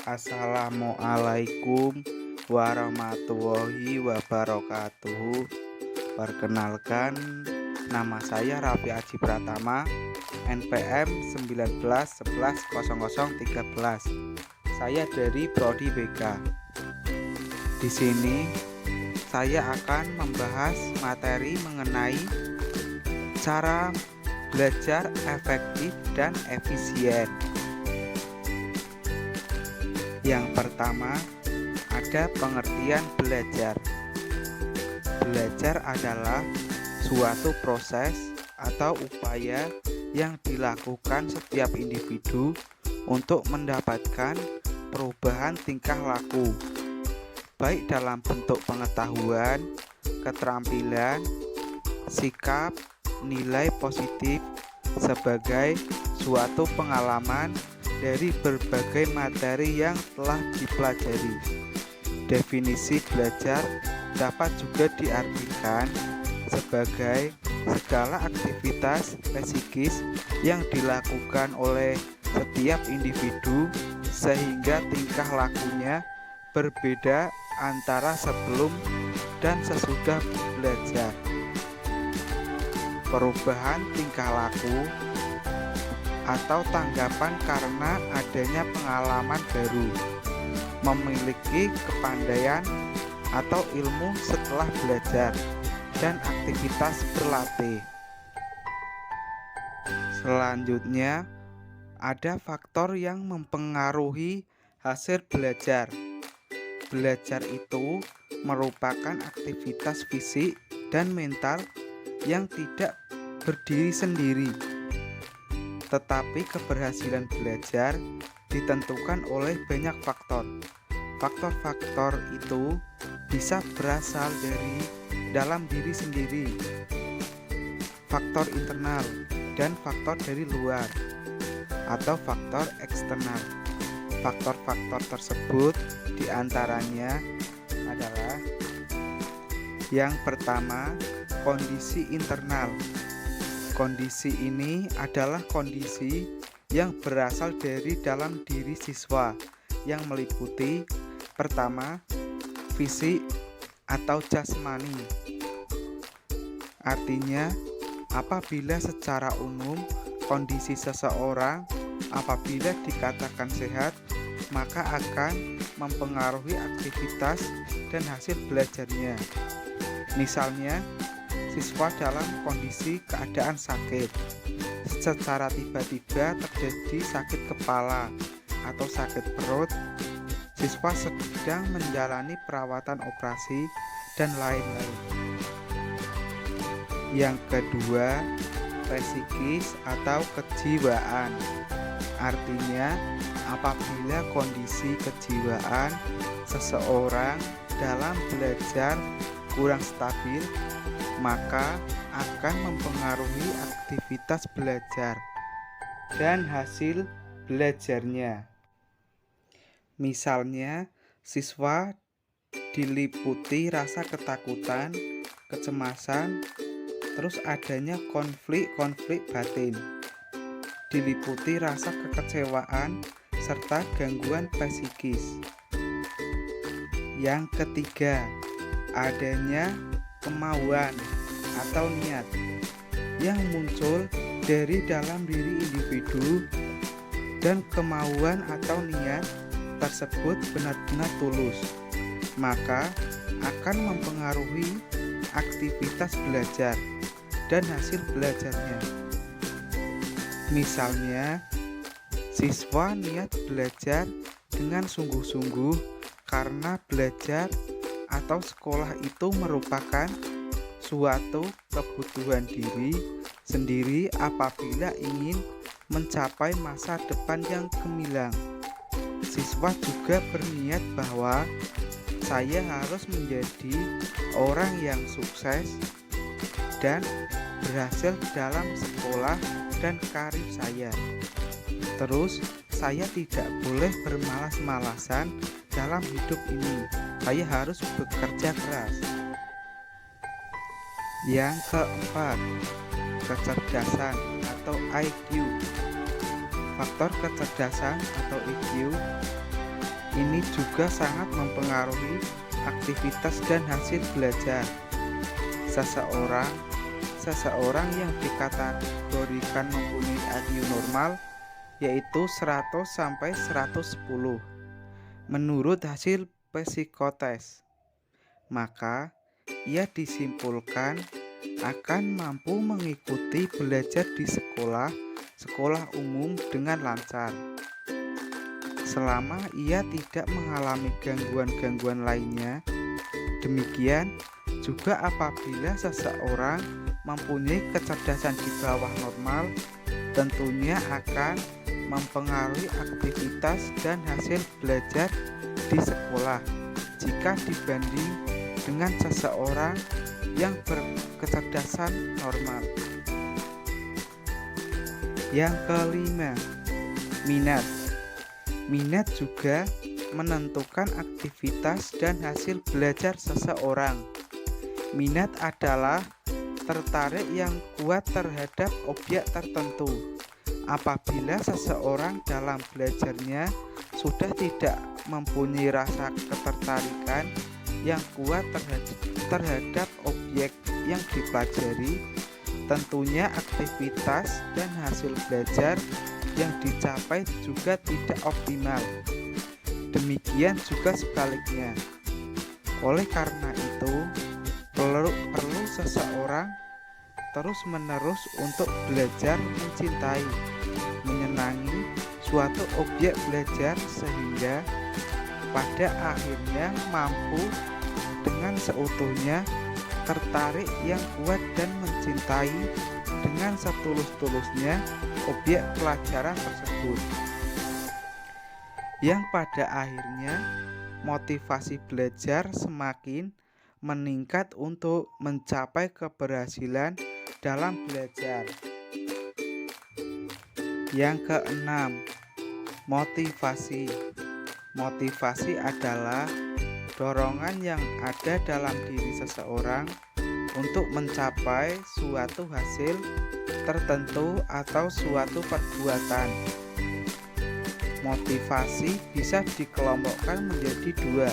Assalamualaikum warahmatullahi wabarakatuh. Perkenalkan, nama saya Raffi Aji Pratama, NPM 19110013. Saya dari Prodi BK. Di sini saya akan membahas materi mengenai cara belajar efektif dan efisien. Yang pertama, ada pengertian belajar. Belajar adalah suatu proses atau upaya yang dilakukan setiap individu untuk mendapatkan perubahan tingkah laku, baik dalam bentuk pengetahuan, keterampilan, sikap, nilai positif sebagai suatu pengalaman dari berbagai materi yang telah dipelajari. Definisi belajar dapat juga diartikan sebagai segala aktivitas psikis yang dilakukan oleh setiap individu sehingga tingkah lakunya berbeda antara sebelum dan sesudah belajar. Perubahan tingkah laku atau tanggapan karena adanya pengalaman baru, memiliki kepandaian atau ilmu setelah belajar, dan aktivitas berlatih. Selanjutnya, ada faktor yang mempengaruhi hasil belajar. Belajar itu merupakan aktivitas fisik dan mental yang tidak berdiri sendiri, tetapi keberhasilan belajar ditentukan oleh banyak faktor. Faktor-faktor itu bisa berasal dari dalam diri sendiri, faktor internal, dan faktor dari luar, atau faktor eksternal. Faktor-faktor tersebut diantaranya adalah: yang pertama, kondisi internal. Kondisi ini adalah kondisi yang berasal dari dalam diri siswa yang meliputi: pertama, fisik atau jasmani. Artinya, apabila secara umum kondisi seseorang apabila dikatakan sehat, maka akan mempengaruhi aktivitas dan hasil belajarnya. Misalnya, siswa dalam kondisi keadaan sakit, secara tiba-tiba terjadi sakit kepala atau sakit perut, siswa sedang menjalani perawatan operasi, dan lain-lain. Yang kedua, psikis atau kejiwaan. Artinya, apabila kondisi kejiwaan seseorang dalam belajar kurang stabil, maka akan mempengaruhi aktivitas belajar dan hasil belajarnya. Misalnya, siswa diliputi rasa ketakutan, kecemasan, terus adanya konflik batin, diliputi rasa kekecewaan, serta gangguan psikis. Yang ketiga, adanya kemauan atau niat yang muncul dari dalam diri individu, dan kemauan atau niat tersebut benar-benar tulus, maka akan mempengaruhi aktivitas belajar dan hasil belajarnya. Misalnya, siswa niat belajar dengan sungguh-sungguh karena belajar atau sekolah itu merupakan suatu kebutuhan diri sendiri apabila ingin mencapai masa depan yang gemilang. Siswa juga berniat bahwa saya harus menjadi orang yang sukses dan berhasil dalam sekolah dan karir saya. Terus, saya tidak boleh bermalas-malasan dalam hidup ini. Saya harus bekerja keras. Yang keempat, kecerdasan atau IQ. Faktor kecerdasan atau IQ ini juga sangat mempengaruhi aktivitas dan hasil belajar. Seseorang yang dikategorikan mempunyai IQ normal yaitu 100 sampai 110 menurut hasil psikotes. Maka ia disimpulkan akan mampu mengikuti belajar di sekolah umum dengan lancar selama ia tidak mengalami gangguan-gangguan lainnya. Demikian juga apabila seseorang mempunyai kecerdasan di bawah normal, tentunya akan mempengaruhi aktivitas dan hasil belajar di sekolah jika dibanding dengan seseorang yang berkecerdasan normal. Yang kelima, minat. Minat juga menentukan aktivitas dan hasil belajar seseorang. Minat adalah tertarik yang kuat terhadap objek tertentu. Apabila seseorang dalam belajarnya sudah tidak mempunyai rasa ketertarikan yang kuat terhadap objek yang dipelajari, tentunya aktivitas dan hasil belajar yang dicapai juga tidak optimal. Demikian juga sebaliknya. Oleh karena itu, perlu seseorang terus-menerus untuk belajar mencintai, menyenangi suatu objek belajar sehingga pada akhirnya mampu dengan seutuhnya tertarik yang kuat dan mencintai dengan setulus-tulusnya objek pelajaran tersebut, yang pada akhirnya motivasi belajar semakin meningkat untuk mencapai keberhasilan dalam belajar. Yang keenam, motivasi. Motivasi adalah dorongan yang ada dalam diri seseorang untuk mencapai suatu hasil tertentu atau suatu perbuatan. Motivasi bisa dikelompokkan menjadi dua,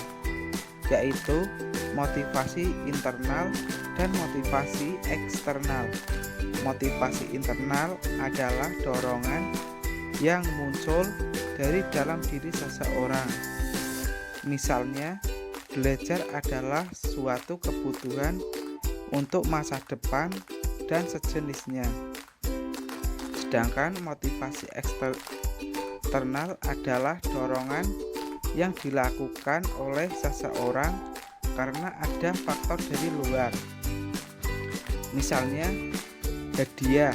yaitu motivasi internal dan motivasi eksternal. Motivasi internal adalah dorongan yang muncul dari dalam diri seseorang. Misalnya, belajar adalah suatu kebutuhan untuk masa depan dan sejenisnya. Sedangkan motivasi eksternal adalah dorongan yang dilakukan oleh seseorang karena ada faktor dari luar. Misalnya, hadiah.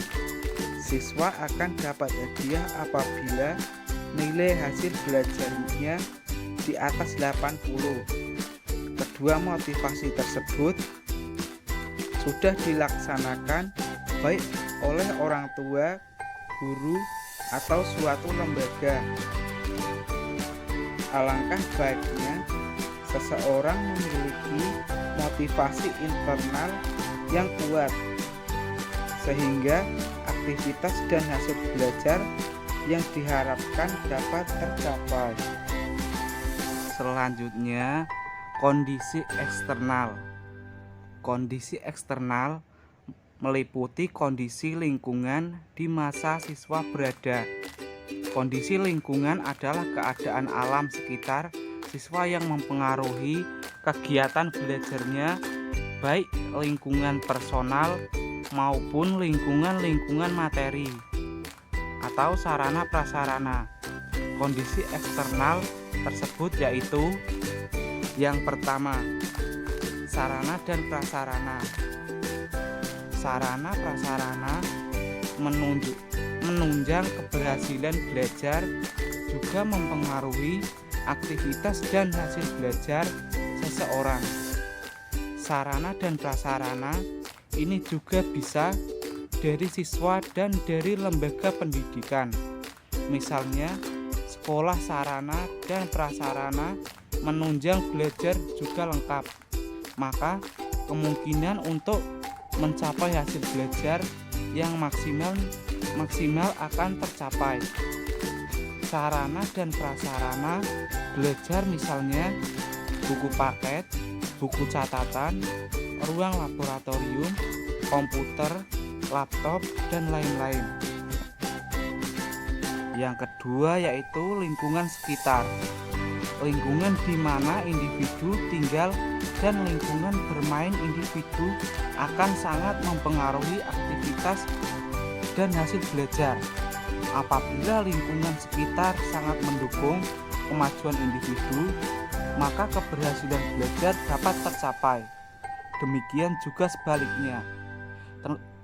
Siswa akan dapat hadiah apabila nilai hasil belajarnya di atas 80. Kedua motivasi tersebut sudah dilaksanakan baik oleh orang tua, guru, atau suatu lembaga. Alangkah baiknya seseorang memiliki motivasi internal yang kuat sehingga aktivitas dan hasil belajar yang diharapkan dapat tercapai. Selanjutnya, kondisi eksternal. Kondisi eksternal meliputi kondisi lingkungan di masa siswa berada. Kondisi lingkungan adalah keadaan alam sekitar siswa yang mempengaruhi kegiatan belajarnya, baik lingkungan personal maupun lingkungan materi atau sarana prasarana. Kondisi eksternal tersebut yaitu yang pertama, sarana dan prasarana. Sarana prasarana menunjang keberhasilan belajar, juga mempengaruhi aktivitas dan hasil belajar seseorang. Sarana dan prasarana ini juga bisa dari siswa dan dari lembaga pendidikan. Misalnya, sekolah sarana dan prasarana menunjang belajar juga lengkap, maka kemungkinan untuk mencapai hasil belajar yang maksimal akan tercapai. sarana dan prasarana belajar, misalnya buku paket, buku catatan, ruang laboratorium, komputer, laptop, dan lain-lain. Yang kedua yaitu lingkungan sekitar. Lingkungan di mana individu tinggal dan lingkungan bermain individu akan sangat mempengaruhi aktivitas dan hasil belajar. Apabila lingkungan sekitar sangat mendukung kemajuan individu, maka keberhasilan belajar dapat tercapai. Demikian juga sebaliknya,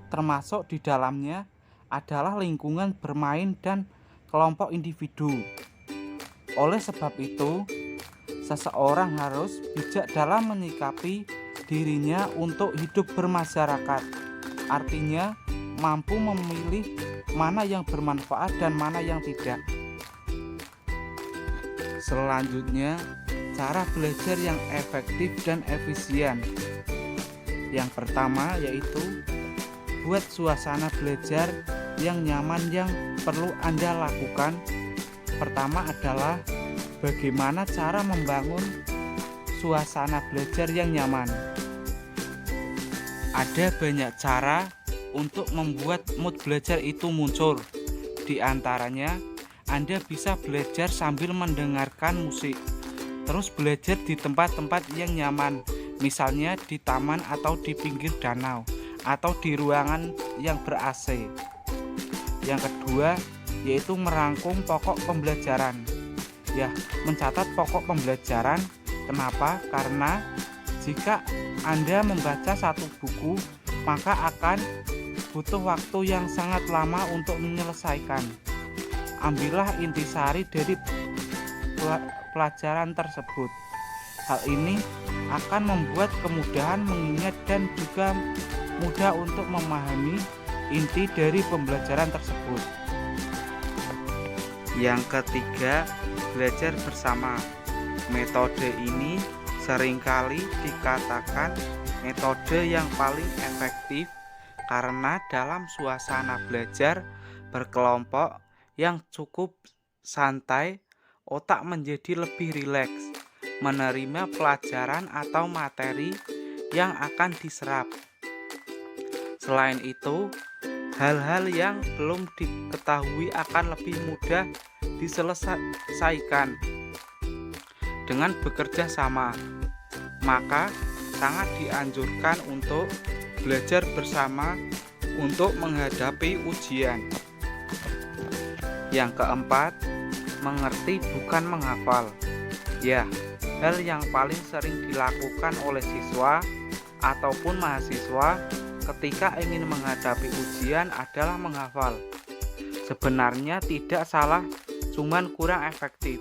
termasuk di dalamnya adalah lingkungan bermain dan kelompok individu. Oleh sebab itu, seseorang harus bijak dalam menyikapi dirinya untuk hidup bermasyarakat. Artinya, mampu memilih mana yang bermanfaat dan mana yang tidak. Selanjutnya, cara belajar yang efektif dan efisien. Yang pertama yaitu buat suasana belajar yang nyaman. Yang perlu Anda lakukan pertama adalah bagaimana cara membangun suasana belajar yang nyaman. Ada banyak cara untuk membuat mood belajar itu muncul. Di antaranya, Anda bisa belajar sambil mendengarkan musik, terus belajar di tempat-tempat yang nyaman, misalnya di taman atau di pinggir danau atau di ruangan yang ber-AC. Yang kedua yaitu merangkum pokok pembelajaran. Mencatat pokok pembelajaran. Kenapa? Karena jika Anda membaca satu buku, maka akan butuh waktu yang sangat lama untuk menyelesaikan. Ambillah intisari dari pelajaran tersebut. Hal ini akan membuat kemudahan mengingat dan juga mudah untuk memahami inti dari pembelajaran tersebut. Yang ketiga, belajar bersama. Metode ini seringkali dikatakan metode yang paling efektif karena dalam suasana belajar berkelompok yang cukup santai, otak menjadi lebih rileks menerima pelajaran atau materi yang akan diserap. Selain itu, hal-hal yang belum diketahui akan lebih mudah diselesaikan dengan bekerja sama. Maka sangat dianjurkan untuk belajar bersama untuk menghadapi ujian. Yang keempat, mengerti bukan menghafal. Hal yang paling sering dilakukan oleh siswa ataupun mahasiswa ketika ingin menghadapi ujian adalah menghafal. Sebenarnya tidak salah, cuman kurang efektif.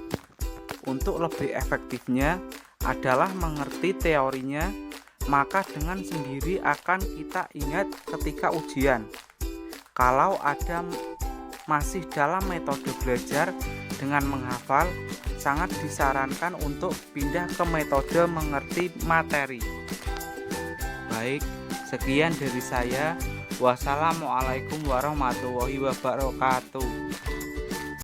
Untuk lebih efektifnya adalah mengerti teorinya, maka dengan sendiri akan kita ingat ketika ujian. Kalau ada masih dalam metode belajar dengan menghafal, sangat disarankan untuk pindah ke metode mengerti materi. Baik, sekian dari saya. Wassalamualaikum warahmatullahi wabarakatuh.